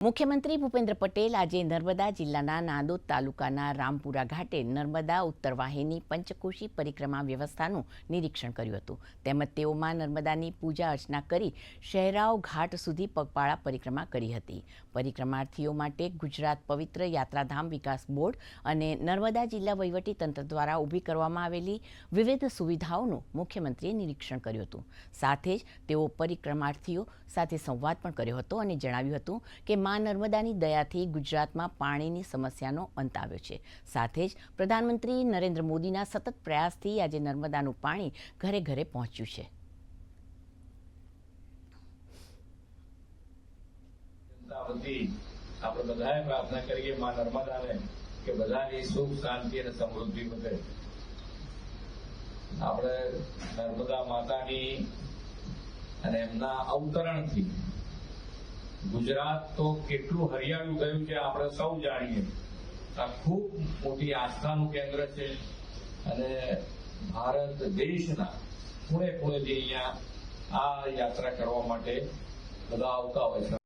મુખ્યમંત્રી ભૂપેન્દ્ર પટેલ આજે નર્મદા જિલ્લાના નાંદોદ તાલુકાના રામપુરા ઘાટે નર્મદા ઉત્તર વાહિની પંચકોશી પરિક્રમા વ્યવસ્થાનું નિરીક્ષણ કર્યું હતું. તેમજ તેઓમાં નર્મદાની પૂજા અર્ચના કરી શહેરાવ ઘાટ સુધી પગપાળા પરિક્રમા કરી હતી. પરિક્રમાર્થીઓ માટે ગુજરાત પવિત્ર યાત્રાધામ વિકાસ બોર્ડ અને નર્મદા જિલ્લા વહીવટી તંત્ર દ્વારા ઊભી કરવામાં આવેલી વિવિધ સુવિધાઓનું મુખ્યમંત્રીએ નિરીક્ષણ કર્યું હતું. સાથે જ તેઓ પરિક્રમાર્થીઓ સાથે સંવાદ પણ કર્યો હતો અને જણાવ્યું હતું કે માં નર્મદાની દયાથી ગુજરાતમાં પાણીની સમસ્યાનો અંત આવ્યો છે. સાથે જ પ્રધાનમંત્રી નરેન્દ્ર મોદીના સતત પ્રયાસથી આજે નર્મદાનું પાણી ઘરે ઘરે પહોંચ્યું છે. આપણે બધાએ પ્રાર્થના કરીએ માં નર્મદાને કે બધાની સુખ શાંતિ અને સમૃદ્ધિ વધે. આપણે નર્મદા માતાની અને એમના અવતરણથી ગુજરાત તો કેટલું હરિયાળું થયું છે આપણે સૌ જાણીએ. આ ખૂબ મોટી આસ્થાનું કેન્દ્ર છે અને ભારત દેશના ખૂણે ખૂણેથી અહીંયા આ યાત્રા કરવા માટે બધા આવતા હોય છે.